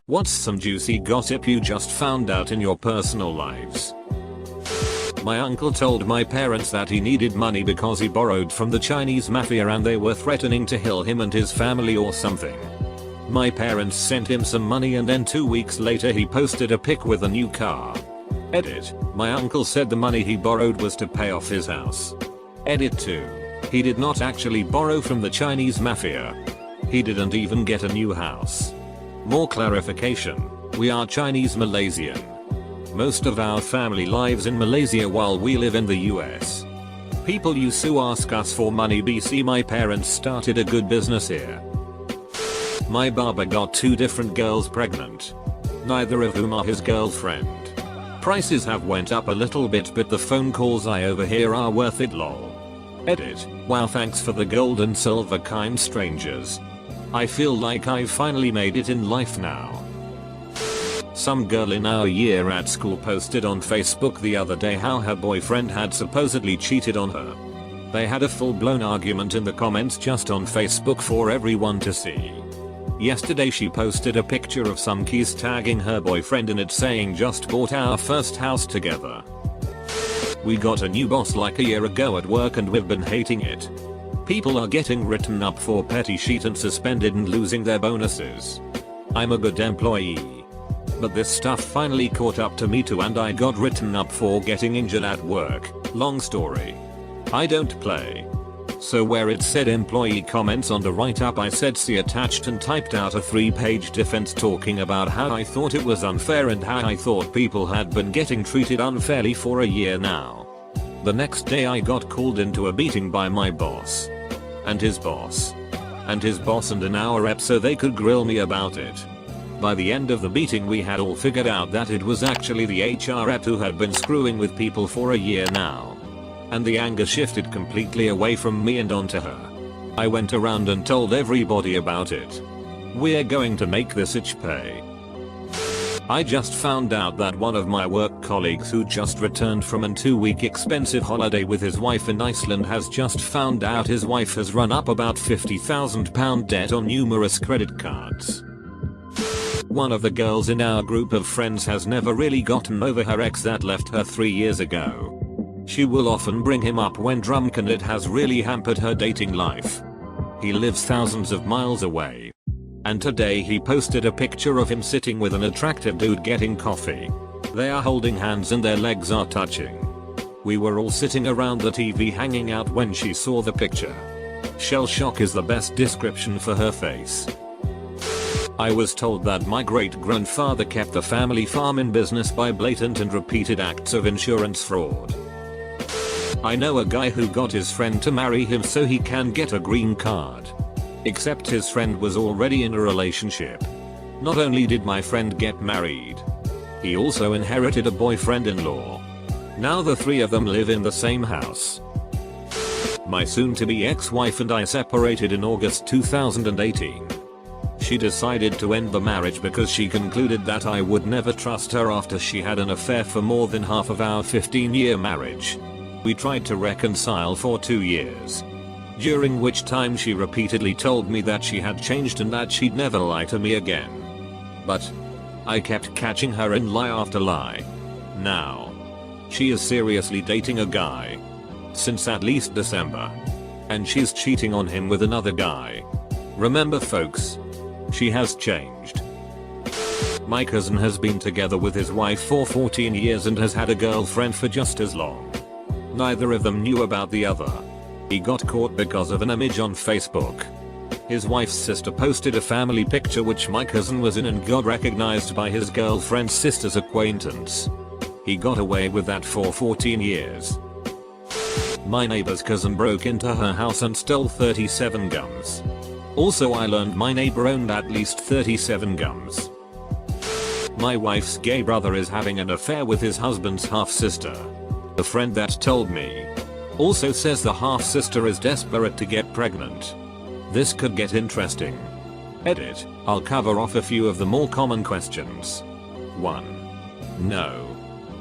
What's some juicy gossip you just found out in your personal lives? My uncle told my parents that he needed money because he borrowed from the Chinese mafia and they were threatening to kill him and his family or something. My parents sent him some money and then 2 weeks later he posted a pic with a new car. Edit. My uncle said the money he borrowed was to pay off his house. Edit 2. He did not actually borrow from the Chinese mafia. He didn't even get a new house. More clarification. We are Chinese Malaysian. Most of our family lives in Malaysia while we live in the US. People used to ask us for money BC. My parents started a good business here. My barber got 2 different girls pregnant. Neither of whom are his girlfriend. Prices have went up a little bit but the phone calls I overhear are worth it lol. Edit. Wow, thanks for the gold and silver kind strangers. I feel like I've finally made it in life now. Some girl in our year at school posted on Facebook the other day how her boyfriend had supposedly cheated on her. They had a full-blown argument in the comments just on Facebook for everyone to see. Yesterday she posted a picture of some keys tagging her boyfriend in it saying just bought our first house together. We got a new boss like a year ago at work and we've been hating it. People are getting written up for petty shit and suspended and losing their bonuses. I'm a good employee. But this stuff finally caught up to me too and I got written up for getting injured at work. Long story. I don't play. So where it said employee comments on the write-up I said see attached and typed out a 3-page defense talking about how I thought it was unfair and how I thought people had been getting treated unfairly for a year now. The next day I got called into a meeting by my boss. And his boss. And his boss and an hour rep so they could grill me about it. By the end of the meeting we had all figured out that it was actually the HR rep who had been screwing with people for a year now. And the anger shifted completely away from me and onto her. I went around and told everybody about it. We're going to make this itch pay. I just found out that one of my work colleagues who just returned from a 2-week expensive holiday with his wife in Iceland has just found out his wife has run up about £50,000 debt on numerous credit cards. One of the girls in our group of friends has never really gotten over her ex that left her 3 years ago. She will often bring him up when drunk and it has really hampered her dating life. He lives thousands of miles away. And today he posted a picture of him sitting with an attractive dude getting coffee. They are holding hands and their legs are touching. We were all sitting around the TV hanging out when she saw the picture. Shell shock is the best description for her face. I was told that my great-grandfather kept the family farm in business by blatant and repeated acts of insurance fraud. I know a guy who got his friend to marry him so he can get a green card. Except his friend was already in a relationship. Not only did my friend get married, he also inherited a boyfriend-in-law. Now the 3 of them live in the same house. My soon-to-be ex-wife and I separated in August 2018. She decided to end the marriage because she concluded that I would never trust her after she had an affair for more than half of our 15-year marriage. We tried to reconcile for 2 years. During which time she repeatedly told me that she had changed and that she'd never lie to me again. But I kept catching her in lie after lie. Now she is seriously dating a guy. Since at least December. And she's cheating on him with another guy. Remember folks, she has changed. My cousin has been together with his wife for 14 years and has had a girlfriend for just as long. Neither of them knew about the other. He got caught because of an image on Facebook. His wife's sister posted a family picture which my cousin was in and got recognized by his girlfriend's sister's acquaintance. He got away with that for 14 years. My neighbor's cousin broke into her house and stole 37 guns. Also I learned my neighbor owned at least 37 guns. My wife's gay brother is having an affair with his husband's half-sister. The friend that told me also says the half-sister is desperate to get pregnant. This could get interesting. Edit. I'll cover off a few of the more common questions. 1. No.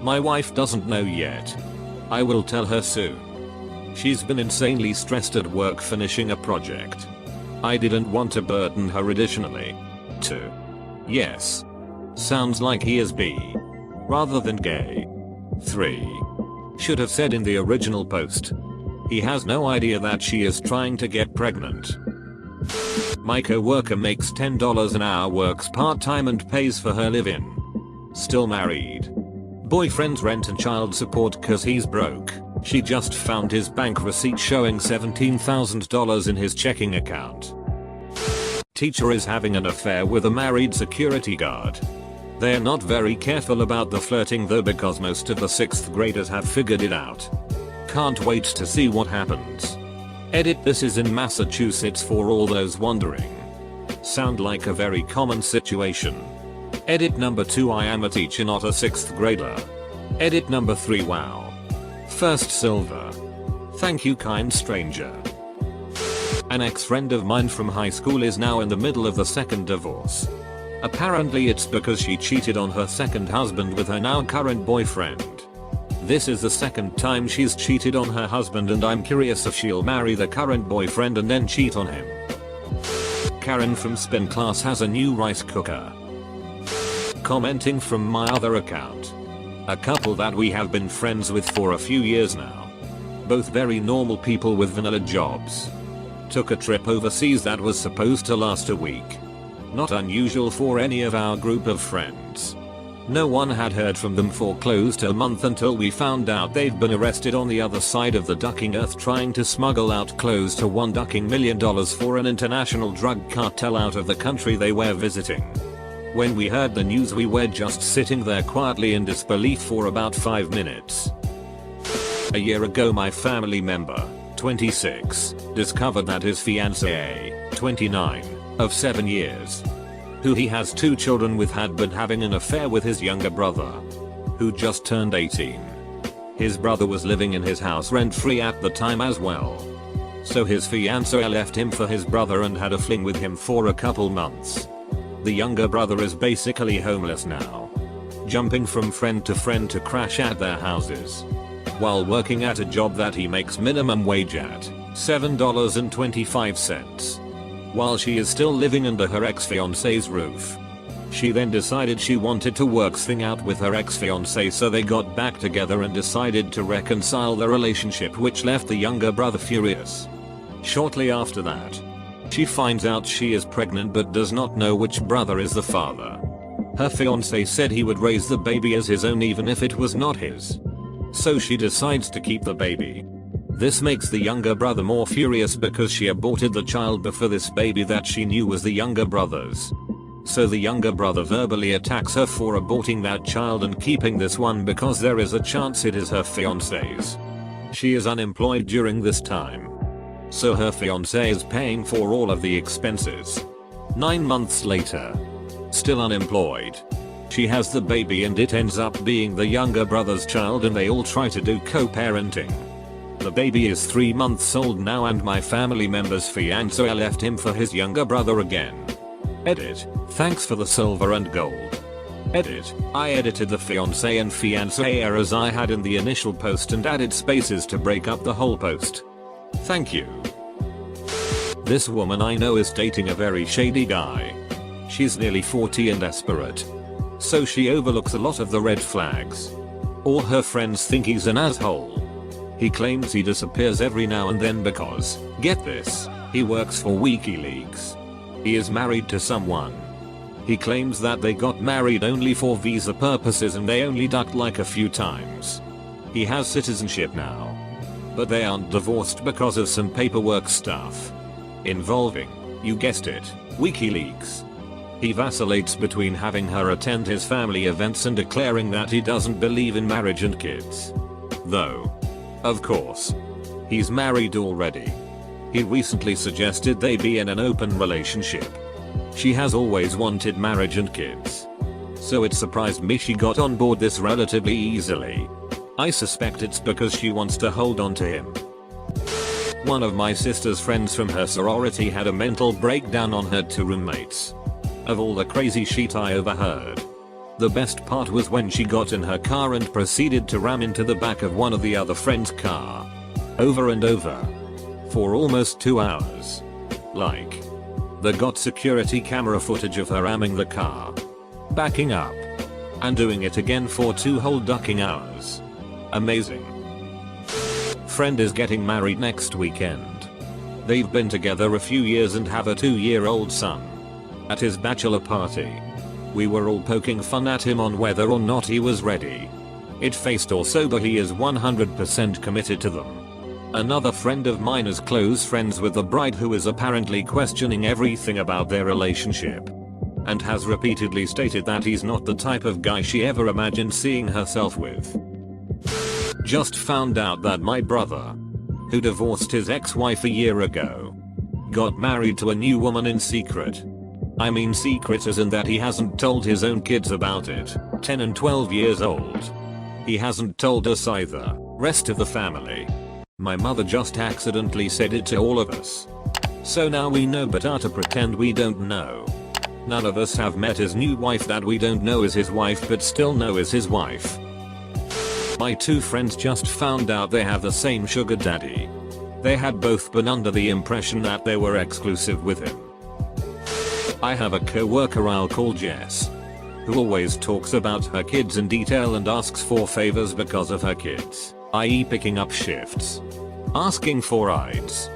My wife doesn't know yet. I will tell her soon. She's been insanely stressed at work finishing a project. I didn't want to burden her additionally. 2. Yes. Sounds like he is bi rather than gay. 3. Should have said in the original post. He has no idea that she is trying to get pregnant. My co-worker makes $10 an hour, works part-time and pays for her live-in. Still married. Boyfriend's rent and child support cause he's broke. She just found his bank receipt showing $17,000 in his checking account. Teacher is having an affair with a married security guard. They're not very careful about the flirting though because most of the 6th graders have figured it out. Can't wait to see what happens. Edit. This is in Massachusetts for all those wondering. Sound like a very common situation. Edit number 2. I am a teacher, not a 6th grader. Edit number 3. Wow. First silver. Thank you, kind stranger. An ex-friend of mine from high school is now in the middle of the 2nd divorce. Apparently it's because she cheated on her 2nd husband with her now current boyfriend. This is the 2nd time she's cheated on her husband and I'm curious if she'll marry the current boyfriend and then cheat on him. Karen from spin class has a new rice cooker. Commenting from my other account. A couple that we have been friends with for a few years now. Both very normal people with vanilla jobs. Took a trip overseas that was supposed to last a week. Not unusual for any of our group of friends. No one had heard from them for close to a month until we found out they'd been arrested on the other side of the ducking earth trying to smuggle out close to $1 million for an international drug cartel out of the country they were visiting. When we heard the news we were just sitting there quietly in disbelief for about 5 minutes. A year ago my family member, 26, discovered that his fiancée, 29, of 7 years, who he has 2 children with, had been having an affair with his younger brother, who just turned 18. His brother was living in his house rent-free at the time as well. So his fiancée left him for his brother and had a fling with him for a couple months. The younger brother is basically homeless now, jumping from friend to crash at their houses, while working at a job that he makes minimum wage at, $7.25. While she is still living under her ex-fiancé's roof. She then decided she wanted to work things out with her ex-fiancé, so they got back together and decided to reconcile the relationship, which left the younger brother furious. Shortly after that, she finds out she is pregnant but does not know which brother is the father. Her fiancé said he would raise the baby as his own even if it was not his. So she decides to keep the baby. This makes the younger brother more furious because she aborted the child before this baby that she knew was the younger brother's. So the younger brother verbally attacks her for aborting that child and keeping this one because there is a chance it is her fiancé's. She is unemployed during this time, so her fiancé is paying for all of the expenses. 9 months later, still unemployed, she has the baby and it ends up being the younger brother's child and they all try to do co-parenting. The baby is 3 months old now and my family member's fiancé left him for his younger brother again. Edit. Thanks for the silver and gold. Edit. I edited the fiancé and fiancée errors I had in the initial post and added spaces to break up the whole post. Thank you. This woman I know is dating a very shady guy. She's nearly 40 and desperate. So she overlooks a lot of the red flags. All her friends think he's an asshole. He claims he disappears every now and then because, get this, he works for WikiLeaks. He is married to someone. He claims that they got married only for visa purposes and they only ducked like a few times. He has citizenship now, but they aren't divorced because of some paperwork stuff involving, you guessed it, WikiLeaks. He vacillates between having her attend his family events and declaring that he doesn't believe in marriage and kids. Though, of course, he's married already. He recently suggested they be in an open relationship. She has always wanted marriage and kids. So it surprised me she got on board this relatively easily. I suspect it's because she wants to hold on to him. One of my sister's friends from her sorority had a mental breakdown on her 2 roommates. Of all the crazy shit I overheard, the best part was when she got in her car and proceeded to ram into the back of one of the other friend's car. Over and over. For almost 2 hours. Like, they got security camera footage of her ramming the car. backing up. And doing it again for 2 whole ducking hours. Amazing. Friend is getting married next weekend. They've been together a few years and have a 2-year-old son. At his bachelor party, we were all poking fun at him on whether or not he was ready. It faced or sober, he is 100% committed to them. Another friend of mine is close friends with the bride who is apparently questioning everything about their relationship. And has repeatedly stated that he's not the type of guy she ever imagined seeing herself with. Just found out that my brother, who divorced his ex-wife a year ago, got married to a new woman in secret. I mean secret as in that he hasn't told his own kids about it, 10 and 12 years old. He hasn't told us either, rest of the family. My mother just accidentally said it to all of us. So now we know, but are to pretend we don't know. None of us have met his new wife that we don't know is his wife but still know is his wife. My 2 friends just found out they have the same sugar daddy. They had both been under the impression that they were exclusive with him. I have a co-worker I'll call Jess, who always talks about her kids in detail and asks for favors because of her kids, i.e. picking up shifts, asking for rides,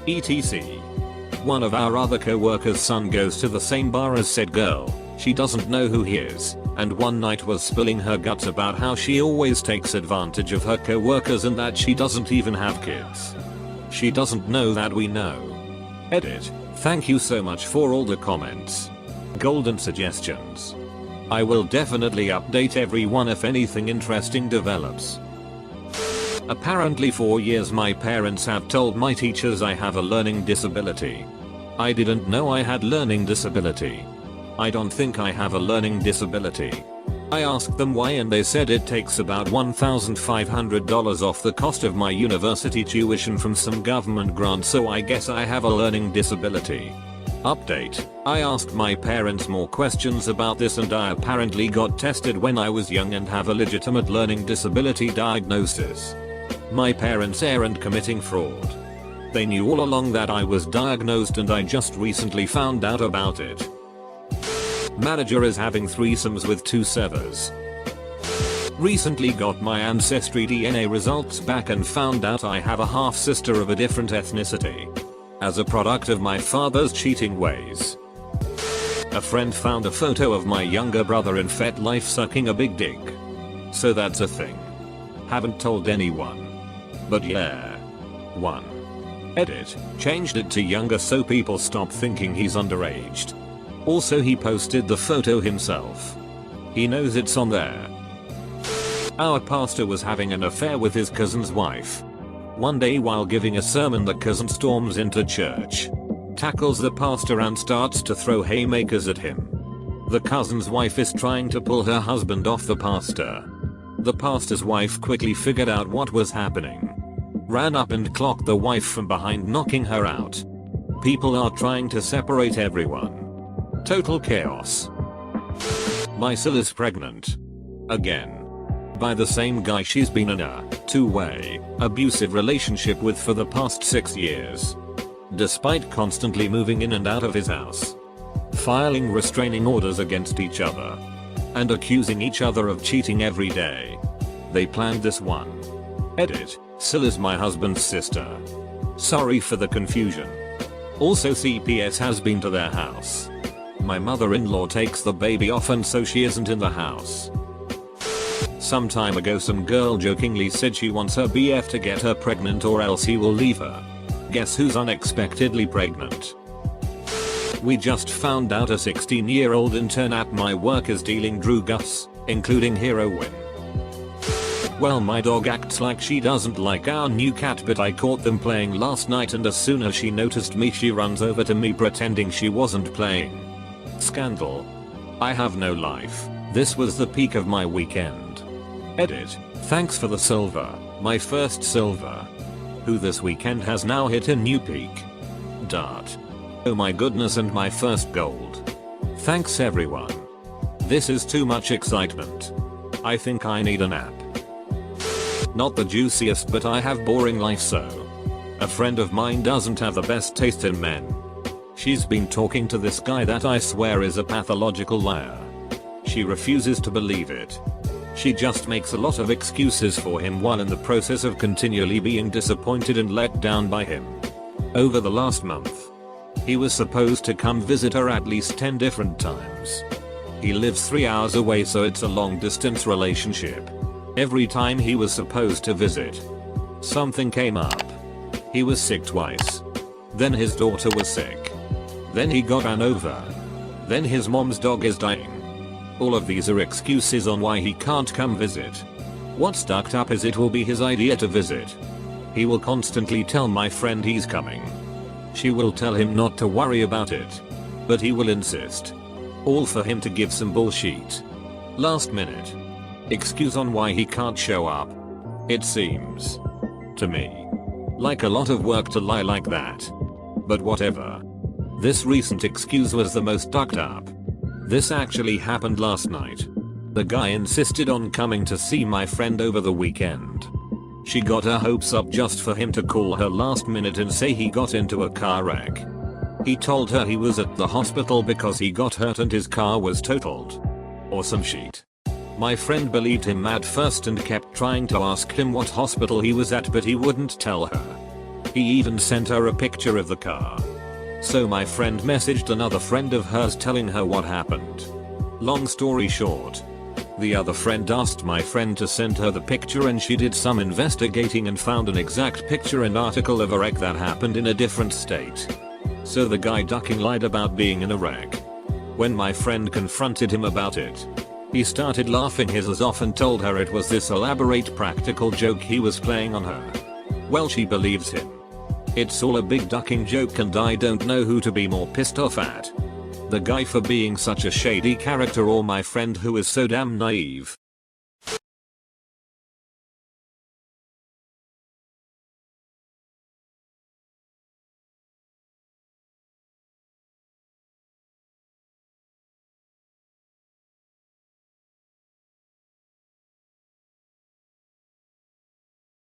etc. One of our other co-workers' son goes to the same bar as said girl. She doesn't know who he is, and one night was spilling her guts about how she always takes advantage of her co-workers and that she doesn't even have kids. She doesn't know that we know. Edit. Thank you so much for all the comments, golden suggestions. I will definitely update everyone if anything interesting develops. Apparently for years my parents have told my teachers I have a learning disability. I didn't know I had learning disability. I don't think I have a learning disability. I asked them why and they said it takes about $1,500 off the cost of my university tuition from some government grant, so I guess I have a learning disability. Update. I asked my parents more questions about this and I apparently got tested when I was young and have a legitimate learning disability diagnosis. My parents aren't committing fraud. They knew all along that I was diagnosed and I just recently found out about it. Manager is having threesomes with 2 servers. Recently got my ancestry DNA results back and found out I have a half sister of a different ethnicity, as a product of my father's cheating ways. A friend found a photo of my younger brother in FetLife sucking a big dick. So that's a thing. Haven't told anyone. But yeah. 1. Edit. Changed it to younger so people stop thinking he's underaged. Also he posted the photo himself. He knows it's on there. Our pastor was having an affair with his cousin's wife. One day while giving a sermon the cousin storms into church, tackles the pastor and starts to throw haymakers at him. The cousin's wife is trying to pull her husband off the pastor. The pastor's wife quickly figured out what was happening, ran up and clocked the wife from behind, knocking her out. People are trying to separate everyone. Total chaos. My Sil is pregnant. Again. By the same guy she's been in a 2-way abusive relationship with for the past 6 years. Despite constantly moving in and out of his house, filing restraining orders against each other, and accusing each other of cheating every day, they planned this one. Edit. Sil is my husband's sister. Sorry for the confusion. Also CPS has been to their house. My mother-in-law takes the baby often so she isn't in the house. Some time ago some girl jokingly said she wants her BF to get her pregnant or else he will leave her. Guess who's unexpectedly pregnant? We just found out a 16-year-old intern at my work is dealing drugs, including heroin. Well, my dog acts like she doesn't like our new cat, but I caught them playing last night and as soon as she noticed me she runs over to me pretending she wasn't playing. Scandal. I have no life. This was the peak of my weekend. Edit. Thanks for the silver, my first silver. Who this weekend has now hit a new peak. Dart. Oh my goodness, and my first gold. Thanks everyone. This is too much excitement. I think I need a nap. Not the juiciest, but I have boring life, so. A friend of mine doesn't have the best taste in men. She's been talking to this guy that I swear is a pathological liar. She refuses to believe it. She just makes a lot of excuses for him while in the process of continually being disappointed and let down by him. Over the last month, he was supposed to come visit her at least 10 different times. He lives 3 hours away, so it's a long distance relationship. Every time he was supposed to visit, something came up. He was sick twice. Then his daughter was sick. Then he got ran over. Then his mom's dog is dying. All of these are excuses on why he can't come visit. What's stuck up is it will be his idea to visit. He will constantly tell my friend he's coming. She will tell him not to worry about it, but he will insist. All for him to give some bullshit. Last minute excuse on why he can't show up. It seems to me like a lot of work to lie like that. But whatever. This recent excuse was the most stuck up. This actually happened last night. The guy insisted on coming to see my friend over the weekend. She got her hopes up just for him to call her last minute and say he got into a car wreck. He told her he was at the hospital because he got hurt and his car was totaled. Or some shit. My friend believed him at first and kept trying to ask him what hospital he was at, but he wouldn't tell her. He even sent her a picture of the car. So my friend messaged another friend of hers telling her what happened. Long story short, the other friend asked my friend to send her the picture and she did some investigating and found an exact picture and article of a wreck that happened in a different state. So the guy ducking lied about being in a wreck. When my friend confronted him about it, he started laughing his ass off and told her it was this elaborate practical joke he was playing on her. Well, she believes him. It's all a big ducking joke and I don't know who to be more pissed off at. The guy for being such a shady character or my friend who is so damn naive.